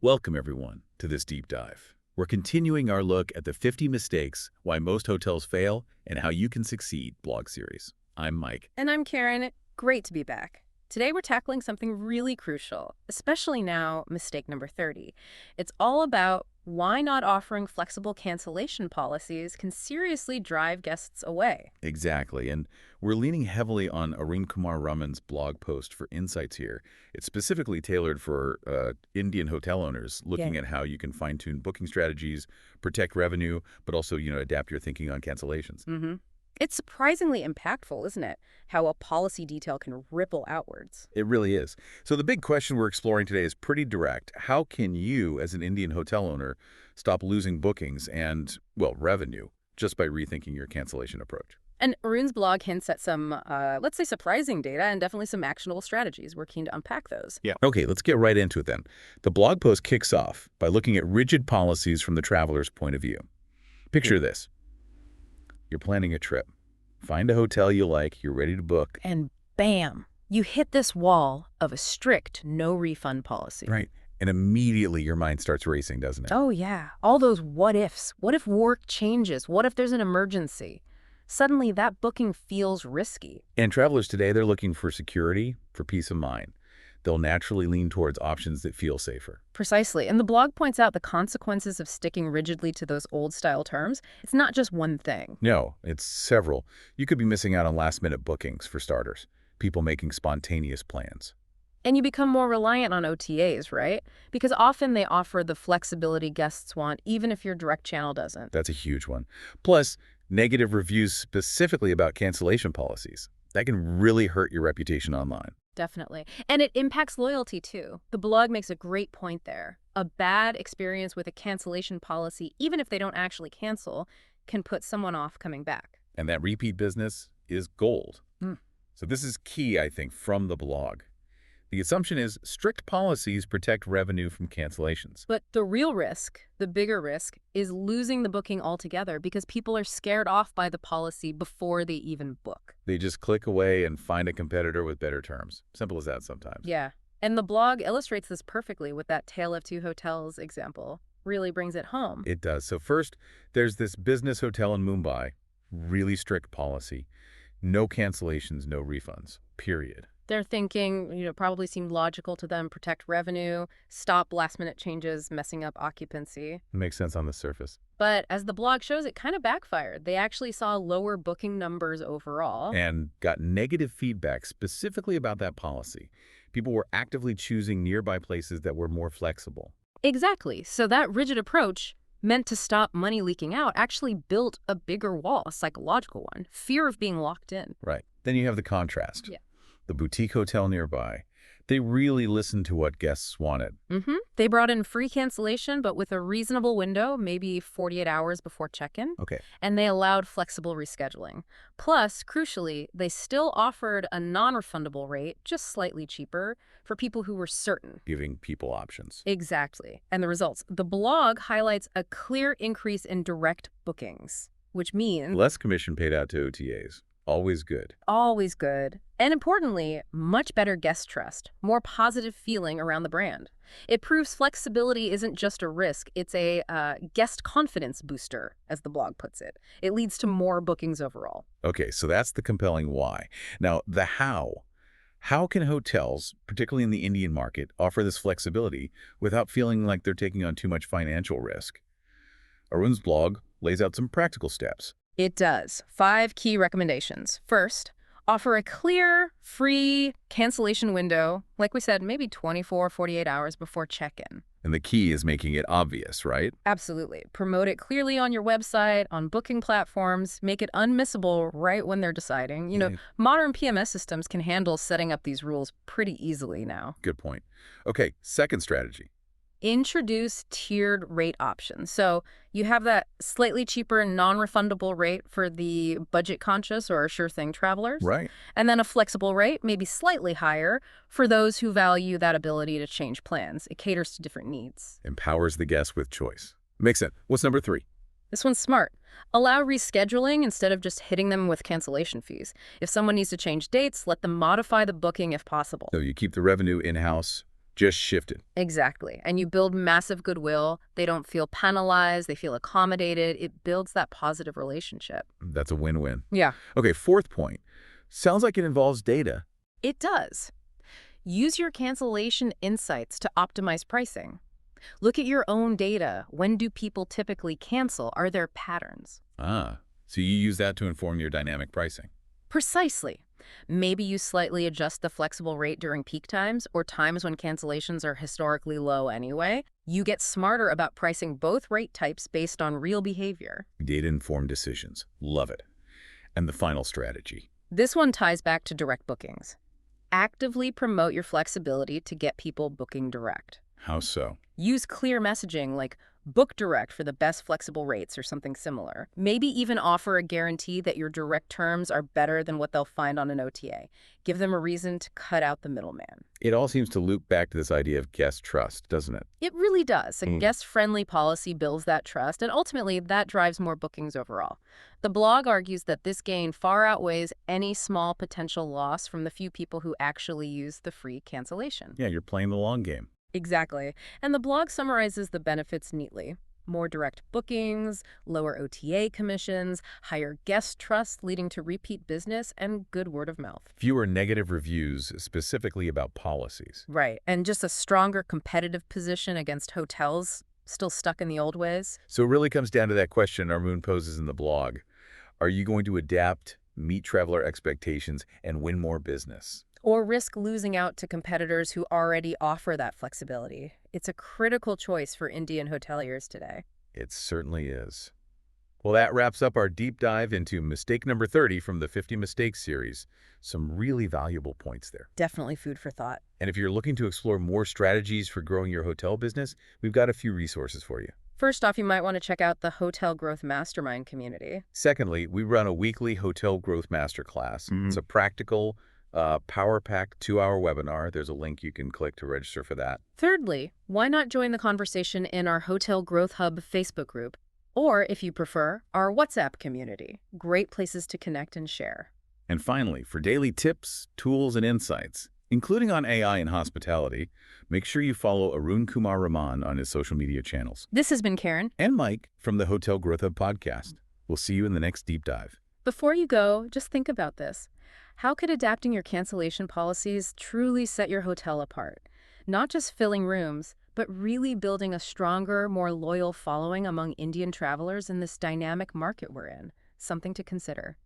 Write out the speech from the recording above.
Welcome, everyone, to this deep dive. We're continuing our look at the 50 mistakes why most hotels fail and how you can succeed blog series. I'm Mike. And I'm Karen. Great to be back. Today we're tackling something really crucial, especially now, mistake number 30. It's all about why not offering flexible cancellation policies can seriously drive guests away. Exactly, and we're leaning heavily on Arun Kumar Raman's blog post for insights here. It's specifically tailored for Indian hotel owners, looking Yeah. at how you can fine-tune booking strategies, protect revenue, but also, adapt your thinking on cancellations. Mm-hmm. It's surprisingly impactful, isn't it? How a policy detail can ripple outwards. It really is. So the big question we're exploring today is pretty direct. How can you, as an Indian hotel owner, stop losing bookings and, well, revenue just by rethinking your cancellation approach? And Arun's blog hints at some, let's say, surprising data and definitely some actionable strategies. We're keen to unpack those. Yeah. Okay, let's get right into it then. The blog post kicks off by looking at rigid policies from the traveler's point of view. Picture this. You're planning a trip. Find a hotel you like, you're ready to book. And bam, you hit this wall of a strict no refund policy. Right. And immediately your mind starts racing, doesn't it? Oh, yeah. All those what ifs. What if work changes? What if there's an emergency? Suddenly, that booking feels risky. And travelers today, they're looking for security, for peace of mind. They'll naturally lean towards options that feel safer. Precisely. And the blog points out the consequences of sticking rigidly to those old-style terms. It's not just one thing. No, it's several. You could be missing out on last-minute bookings, for starters. People making spontaneous plans. And you become more reliant on OTAs, right? Because often they offer the flexibility guests want, even if your direct channel doesn't. That's a huge one. Plus, negative reviews specifically about cancellation policies. That can really hurt your reputation online. Definitely. And it impacts loyalty, too. The blog makes a great point there. A bad experience with a cancellation policy, even if they don't actually cancel, can put someone off coming back. And that repeat business is gold. Mm. So this is key, I think, from the blog. The assumption is strict policies protect revenue from cancellations. But the real risk, the bigger risk, is losing the booking altogether because people are scared off by the policy before they even book. They just click away and find a competitor with better terms. Simple as that sometimes. Yeah. And the blog illustrates this perfectly with that Tale of Two Hotels example. Really brings it home. It does. So first, there's this business hotel in Mumbai. Really strict policy. No cancellations, no refunds. Period. They're thinking, probably seemed logical to them, protect revenue, stop last-minute changes, messing up occupancy. Makes sense on the surface. But as the blog shows, it kind of backfired. They actually saw lower booking numbers overall. And got negative feedback specifically about that policy. People were actively choosing nearby places that were more flexible. Exactly. So that rigid approach, meant to stop money leaking out, actually built a bigger wall, a psychological one. Fear of being locked in. Right. Then you have the contrast. Yeah. The boutique hotel nearby. They really listened to what guests wanted. They brought in free cancellation, but with a reasonable window, maybe 48 hours before check-in. Okay. And they allowed flexible rescheduling. Plus, crucially, they still offered a non-refundable rate, just slightly cheaper, for people who were certain. Giving people options. Exactly. And the results. The blog highlights a clear increase in direct bookings, which means Less commission paid out to OTAs. Always good. always good. And importantly, much better guest trust, more positive feeling around the brand. It proves flexibility isn't just a risk, it's a guest confidence booster, as the blog puts it. It leads to more bookings overall. Okay, so that's the compelling why. Now, the how. How can hotels, particularly in the Indian market, offer this flexibility without feeling like they're taking on too much financial risk? Arun's blog lays out some practical steps. It does. 5 key recommendations. First, offer a clear, free cancellation window, like we said, maybe 24, 48 hours before check-in. And the key is making it obvious, right? Absolutely. Promote it clearly on your website, on booking platforms, make it unmissable right when they're deciding. Right. Modern PMS systems can handle setting up these rules pretty easily now. Good point. Okay, second strategy. Introduce tiered rate options. So you have that slightly cheaper non-refundable rate for the budget-conscious or sure-thing travelers. Right. And then a flexible rate, maybe slightly higher, for those who value that ability to change plans. It caters to different needs. Empowers the guest with choice. Makes sense. What's number 3? This one's smart. Allow rescheduling instead of just hitting them with cancellation fees. If someone needs to change dates, let them modify the booking if possible. So you keep the revenue in-house, Just shifted. Exactly. And you build massive goodwill. They don't feel penalized. They feel accommodated. It builds that positive relationship. That's a win-win. Yeah. Okay, fourth point. Sounds like it involves data. It does. Use your cancellation insights to optimize pricing. Look at your own data. When do people typically cancel? Are there patterns? Ah, so you use that to inform your dynamic pricing. Precisely. Maybe you slightly adjust the flexible rate during peak times or times when cancellations are historically low anyway. You get smarter about pricing both rate types based on real behavior. Data-informed decisions. Love it. And the final strategy. This one ties back to direct bookings. Actively promote your flexibility to get people booking direct. How so? Use clear messaging like book direct for the best flexible rates or something similar. Maybe even offer a guarantee that your direct terms are better than what they'll find on an OTA. Give them a reason to cut out the middleman. It all seems to loop back to this idea of guest trust, doesn't it? It really does. A guest-friendly policy builds that trust, and ultimately that drives more bookings overall. The blog argues that this gain far outweighs any small potential loss from the few people who actually use the free cancellation. Yeah, you're playing the long game. Exactly. And the blog summarizes the benefits neatly. More direct bookings, lower OTA commissions, higher guest trust leading to repeat business, and good word of mouth. Fewer negative reviews specifically about policies. Right. And just a stronger competitive position against hotels still stuck in the old ways. So it really comes down to that question Arun poses in the blog. Are you going to adapt, meet traveler expectations, and win more business? Or risk losing out to competitors who already offer that flexibility. It's a critical choice for Indian hoteliers today. It certainly is. Well, that wraps up our deep dive into mistake number 30 from the 50 Mistakes series. Some really valuable points there. Definitely food for thought. And if you're looking to explore more strategies for growing your hotel business, we've got a few resources for you. First off, you might want to check out the Hotel Growth Mastermind community. Secondly, we run a weekly Hotel Growth Masterclass. It's a practical, power-packed 2-hour webinar. There's a link you can click to register for that. Thirdly, why not join the conversation in our Hotel Growth Hub Facebook group? Or, if you prefer, our WhatsApp community. Great places to connect and share. And finally, for daily tips, tools, and insights, including on AI and hospitality, make sure you follow Arun Kumar Raman on his social media channels. This has been Karen. And Mike from the Hotel Growth Hub podcast. We'll see you in the next deep dive. Before you go, just think about this. How could adapting your cancellation policies truly set your hotel apart? Not just filling rooms, but really building a stronger, more loyal following among Indian travelers in this dynamic market we're in. Something to consider.